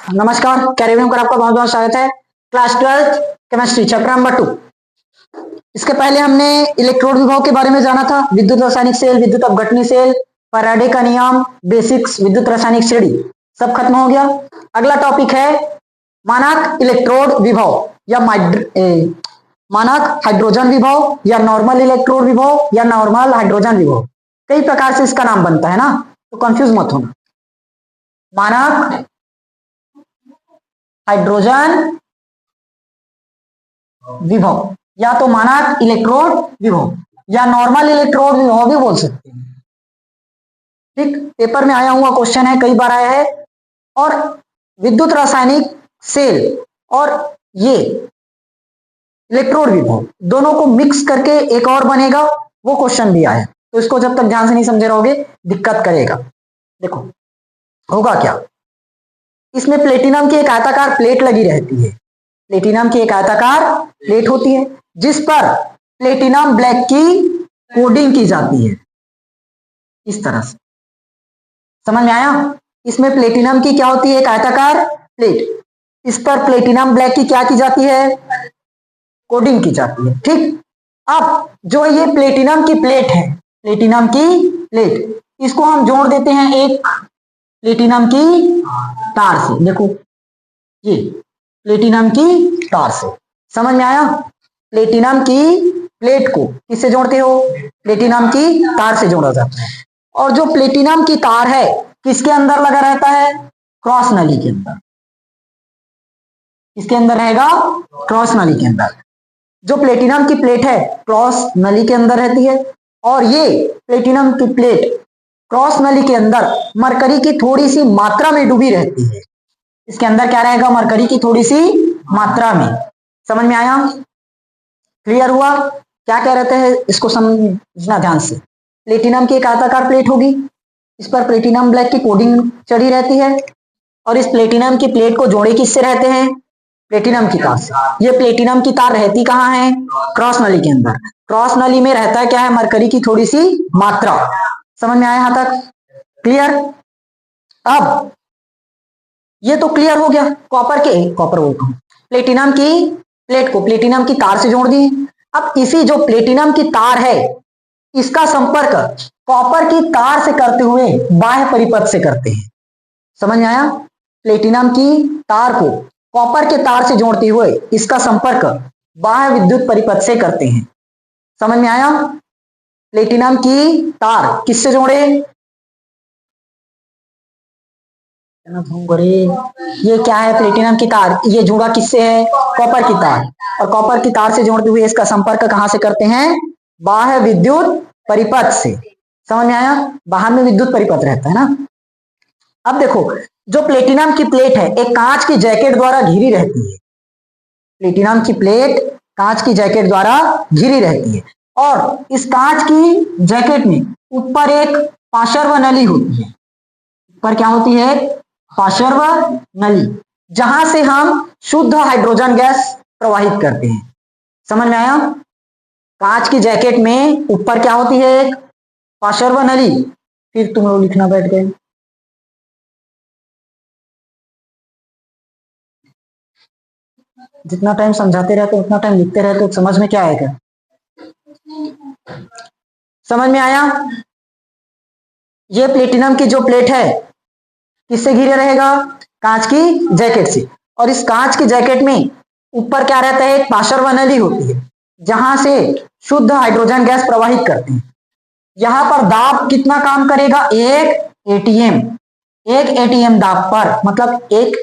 नमस्कार, कैरियर में आपका बहुत बहुत स्वागत है। Class 12 chemistry chapter number 2। इसके पहले हमने इलेक्ट्रोड विभव के बारे में जाना था। विद्युत रासायनिक सेल, विद्युत अपघटनी सेल, फैराडे का नियम, बेसिक्स, विद्युत रासायनिक श्रेणी सब खत्म हो गया। अगला टॉपिक है मानक इलेक्ट्रोड विभव या मानक हाइड्रोजन विभव या नॉर्मल इलेक्ट्रोड विभव या नॉर्मल हाइड्रोजन विभव। कई प्रकार से इसका नाम बनता है ना, तो कंफ्यूज मत होना। मानक हाइड्रोजन विभव या तो मानक इलेक्ट्रोड विभव या नॉर्मल इलेक्ट्रोड विभव भी बोल सकते हैं। ठीक, पेपर में आया हुआ क्वेश्चन है, कई बार आया है। और विद्युत रासायनिक सेल और ये इलेक्ट्रोड विभव दोनों को मिक्स करके एक और बनेगा, वो क्वेश्चन भी आया। तो इसको जब तक ध्यान से नहीं समझे रहोगे दिक्कत करेगा। देखो होगा क्या, इसमें प्लेटिनम की एक आयताकार प्लेट लगी रहती है। प्लेटिनम की एक आयताकार प्लेट होती है जिस पर प्लेटिनम ब्लैक की कोडिंग की जाती है, इस तरह से। समझ में आया? इसमें प्लेटिनम की क्या होती है, एक आयताकार प्लेट, इस पर प्लेटिनम ब्लैक की क्या की जाती है, कोडिंग की जाती है। ठीक, अब जो ये प्लेटिनम की प्लेट है, प्लेटिनम की प्लेट, इसको हम जोड़ देते हैं एक प्लेटिनम की तार से। देखो ये प्लेटिनम की तार से, समझ में आया? प्लेटिनम की प्लेट को किससे जोड़ते हो, प्लेटिनम की तार से जोड़ा जाता है। और जो प्लेटिनम की तार है किसके अंदर लगा रहता है, क्रॉस नली के अंदर। किसके अंदर रहेगा, क्रॉस नली के अंदर। जो प्लेटिनम की प्लेट है क्रॉस नली के अंदर रहती है। और ये प्लेटिनम की प्लेट क्रॉस नली के अंदर मरकरी की थोड़ी सी मात्रा में डूबी रहती है। इसके अंदर क्या रहेगा, मरकरी की थोड़ी सी मात्रा में। समझ में आया? क्लियर हुआ? क्या कह रहे थे, इसको समझना ध्यान से। प्लेटिनम की एक आयताकार प्लेट होगी, इस पर प्लेटिनम ब्लैक की कोडिंग चढ़ी रहती है। और इस प्लेटिनम की प्लेट को जोड़े किससे रहते हैं, प्लेटिनम की तार से। ये प्लेटिनम की तार रहती कहाँ है, क्रॉस नली के अंदर। क्रॉस नली में रहता है क्या है, मरकरी की थोड़ी सी मात्रा। समझ में आया यहां तक? क्लियर? अब ये तो क्लियर हो गया, कॉपर बोलता हूं, प्लेटिनम की प्लेट को प्लेटिनम की तार से जोड़ दी। अब इसी जो प्लेटिनम की तार है इसका संपर्क कॉपर की तार से करते हुए बाह्य परिपथ से करते हैं। समझ में आया? प्लेटिनम की तार को कॉपर के तार से जोड़ते हुए इसका संपर्क बाह्य विद्युत परिपथ से करते हैं। समझ में आया? प्लेटिनम की तार किससे जोड़े, ये क्या है, प्लेटिनम की तार, ये जुड़ा किससे है, कॉपर की तार। और कॉपर की तार से जोड़ते हुए इसका संपर्क कहां से करते हैं, बाह्य विद्युत परिपथ से। समझ में आया? बाहर में विद्युत परिपथ रहता है ना। अब देखो, जो प्लेटिनम की प्लेट है एक कांच की जैकेट द्वारा घिरी रहती है। प्लेटिनम की प्लेट कांच की जैकेट द्वारा घिरी रहती है। और इस कांच की जैकेट में ऊपर एक पार्श्व नली होती है। ऊपर क्या होती है, पार्श्व नली, जहां से हम शुद्ध हाइड्रोजन गैस प्रवाहित करते हैं। समझ में आया? कांच की जैकेट में ऊपर क्या होती है, एक पार्श्व नली। फिर तुम लोग लिखना बैठ गए, जितना टाइम समझाते रहते हो उतना टाइम लिखते रहते हो, समझ में क्या आएगा? समझ में आया? ये प्लेटिनम की जो प्लेट है किससे घिरे रहेगा, कांच की जैकेट से। और इस कांच की जैकेट में ऊपर क्या रहता है, एक पार्श्व नली होती है जहां से शुद्ध हाइड्रोजन गैस प्रवाहित करते हैं। यहां पर दाब कितना काम करेगा, एक एटीएम दाब पर, मतलब एक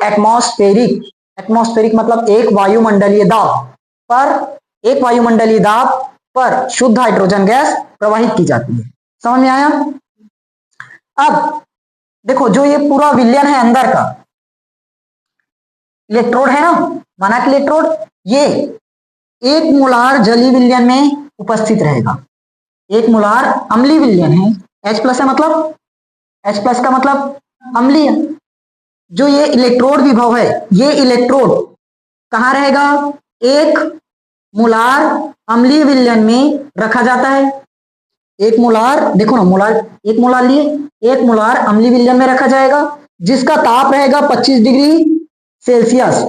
एटमॉस्फेरिक मतलब एक वायुमंडलीय दाब पर, एक वायुमंडलीय दाब पर शुद्ध हाइड्रोजन गैस प्रवाहित की जाती है। समझ में आया? अब देखो, जो ये पूरा विलयन है अंदर का, इलेक्ट्रोड है ना, मानक इलेक्ट्रोड, ये 1 मोलार जलीय विलयन में उपस्थित रहेगा। 1 मोलार अम्लीय विलयन है, H+ है, मतलब H+ का मतलब अम्लीय। जो ये इलेक्ट्रोड विभव है, ये इलेक्ट्रोड कहां रहेगा, 1 मोलार अम्लीय विलयन में रखा जाता है। 1 मोलार, देखो ना, मोलार 1 मोलार लिए 1 मोलार अम्लीय विलयन में रखा जाएगा, जिसका ताप रहेगा 25 डिग्री सेल्सियस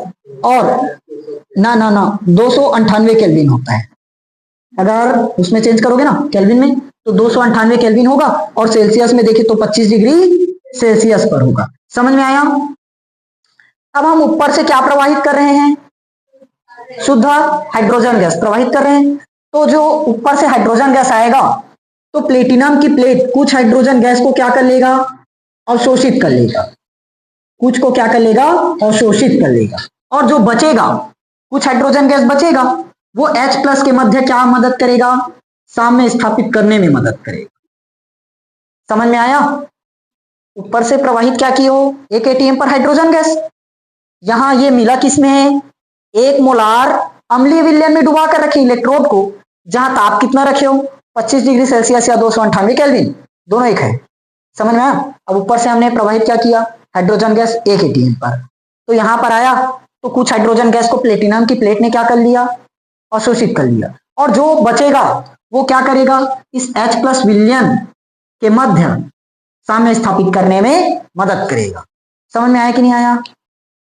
और ना 298 केल्विन होता है। अगर उसमें चेंज करोगे ना केल्विन में तो 298 केल्विन होगा, और सेल्सियस में देखे तो 25 डिग्री सेल्सियस पर होगा। समझ में आया? अब हम ऊपर से क्या प्रवाहित कर रहे हैं? शुद्ध हाइड्रोजन गैस प्रवाहित कर रहे हैं। तो जो ऊपर से हाइड्रोजन गैस आएगा तो प्लेटिनम की प्लेट कुछ हाइड्रोजन गैस को क्या कर लेगा? अवशोषित कर लेगा। कुछ को क्या कर लेगा? अवशोषित कर लेगा। और जो बचेगा, कुछ हाइड्रोजन गैस बचेगा, वो H+ के मध्य क्या मदद करेगा? साम्य स्थापित करने में मदद करेगा। समझ में आया? ऊपर से प्रवाहित क्या की हो? 1 ATM पर हाइड्रोजन गैस। यहां ये मिला किसमें है? 1 मोलार अम्लीय विलयन में डुबा कर रखे इलेक्ट्रोड को, जहां ताप कितना रखे हो? 25 डिग्री सेल्सियस या 298 केल्विन, दोनों एक है। समझ में आया? अब ऊपर से हमने प्रवाहित क्या किया? हाइड्रोजन गैस 1 ATM पर। तो यहां पर आया तो कुछ हाइड्रोजन गैस को प्लेटिनम की प्लेट ने क्या कर लिया? अवशोषित कर लिया। और जो बचेगा वो क्या करेगा? इस H+ विलयन के मध्य साम्य स्थापित करने में मदद करेगा। समझ में आया कि नहीं आया?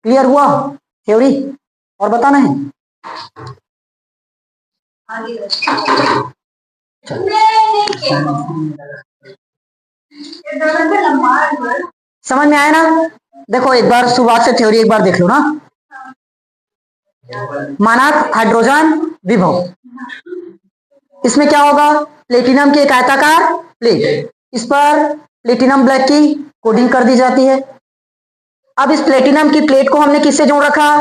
क्लियर हुआ थ्योरी? और बताना है? समझ में आया ना? देखो एक बार शुरुआत से थ्योरी एक बार देख लो ना। मानक हाइड्रोजन विभव, इसमें क्या होगा? प्लेटिनम की एक आयताकार प्लेट, इस पर प्लेटिनम ब्लैक की कोटिंग कर दी जाती है। अब इस प्लेटिनम की प्लेट को हमने किससे जोड़ रखा?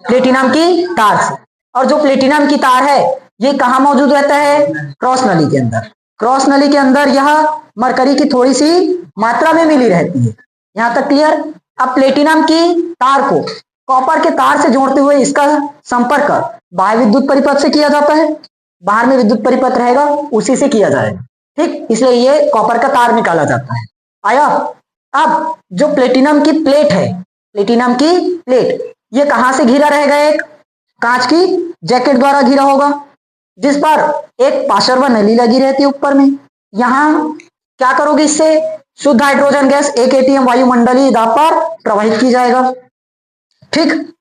प्लेटिनम की तार से। और जो प्लेटिनम की तार है ये कहां मौजूद रहता है? क्रॉस नली के अंदर। क्रॉस नली के अंदर यह मरकरी की थोड़ी सी मात्रा में मिली रहती है। यहां तक क्लियर? अब प्लेटिनम की तार को कॉपर के तार से जोड़ते हुए इसका संपर्क बाह्य विद्युत परिपथ से किया जाता है। बाहर में विद्युत परिपथ रहेगा उसी से किया जाएगा, ठीक? इसलिए ये कॉपर का तार निकाला जाता है। आया? अब जो प्लेटिनम की प्लेट है, प्लेटिनम की प्लेट, ये कहां से घिरा रहेगा? एक कांच की जैकेट द्वारा घिरा होगा, जिस पर एक पार्श्व नली लगी रहती है ऊपर में। यहां क्या करोगे? इससे शुद्ध हाइड्रोजन गैस 1 ATM वायुमंडलीय दाब पर प्रवाहित की जाएगा, ठीक?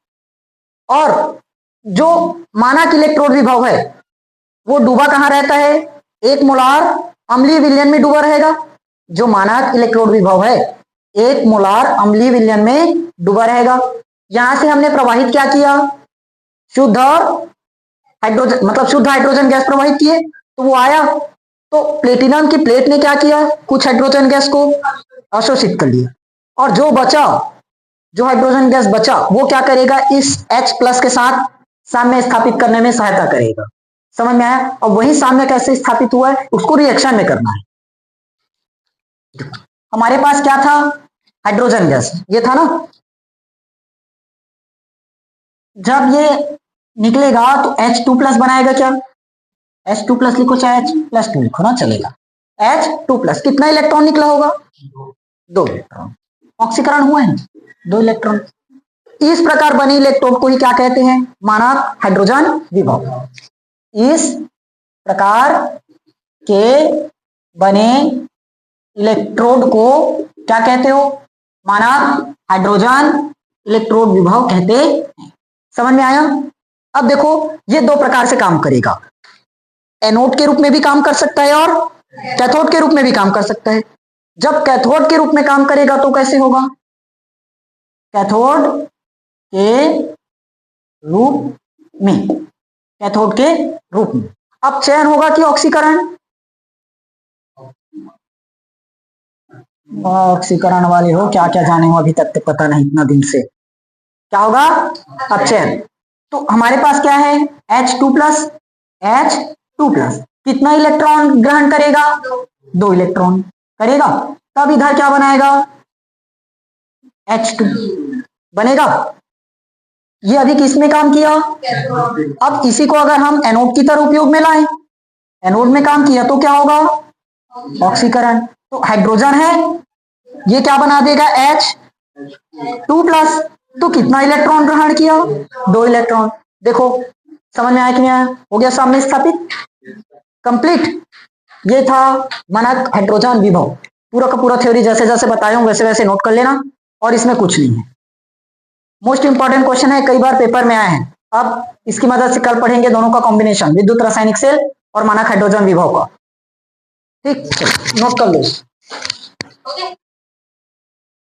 और जो मानक इलेक्ट्रोड विभव है वो डूबा कहां रहता है? 1 मोलार अम्लीय विलयन में डूबा रहेगा। जो मानक इलेक्ट्रोड विभव है 1 मोलार अम्लीय विलयन में डूबा रहेगा। यहां से हमने प्रवाहित क्या किया? शुद्ध हाइड्रोजन, मतलब शुद्ध हाइड्रोजन गैस प्रवाहित किए। तो वो आया तो प्लेटिनम की प्लेट ने क्या किया? कुछ हाइड्रोजन गैस को अवशोषित कर लिया। और जो बचा, जो हाइड्रोजन गैस बचा वो क्या करेगा? इस H+ के साथ साम्य स्थापित करने में सहायता करेगा। समझ में आया? और वही साम्य कैसे स्थापित हुआ है उसको रिएक्शन में करना है। हमारे पास क्या था? हाइड्रोजन गैस, ये था ना। जब ये निकलेगा तो H2+ बनाएगा क्या? H2+ लिखो चाहे H+2 लिखो ना, चलेगा। H2+, कितना इलेक्ट्रॉन निकला होगा? 2 इलेक्ट्रॉन। ऑक्सीकरण हुआ है 2 इलेक्ट्रॉन। इस प्रकार बने इलेक्ट्रोड को ही क्या कहते हैं? मानक हाइड्रोजन विभव। इस प्रकार के बने इलेक्ट्रोड को क्या कहते हो? मानक हाइड्रोजन इलेक्ट्रोड विभव कहते हैं। समझ में आया? अब देखो ये 2 प्रकार से काम करेगा। एनोड के रूप में भी काम कर सकता है और कैथोड के रूप में भी काम कर सकता है। जब कैथोड के रूप में काम करेगा तो कैसे होगा? कैथोड के रूप में, कैथोड के रूप में। अब चयन होगा कि ऑक्सीकरण? ऑक्सीकरण वाले हो, क्या क्या जाने हो अभी तक तो पता नहीं, इतना दिन से। क्या होगा? अब चयन। तो हमारे पास क्या है? H2+, H2+, कितना इलेक्ट्रॉन ग्रहण करेगा? 2 इलेक्ट्रॉन करेगा। तब इधर क्या बनाएगा? H2 बनेगा। ये अभी किसमें काम किया? अब इसी को अगर हम एनोड की तरह उपयोग में लाएं, एनोड में काम किया तो क्या होगा? ऑक्सीकरण। तो हाइड्रोजन है, ये क्या बना देगा? H2+। तो कितना इलेक्ट्रॉन ग्रहण किया? 2 इलेक्ट्रॉन। देखो समझ में आया कि नहीं आया? हो गया सामने स्थापित, कंप्लीट। ये था मानक हाइड्रोजन विभव। पूरा का पूरा थ्योरी जैसे जैसे बताया हूं वैसे वैसे नोट कर लेना, और इसमें कुछ नहीं है। मोस्ट इंपॉर्टेंट क्वेश्चन है, कई बार पेपर में आए हैं। अब इसकी मदद से कल पढ़ेंगे दोनों का कॉम्बिनेशन, विद्युत रासायनिक सेल और मानक हाइड्रोजन विभव का। ठीक, नोट कर लो।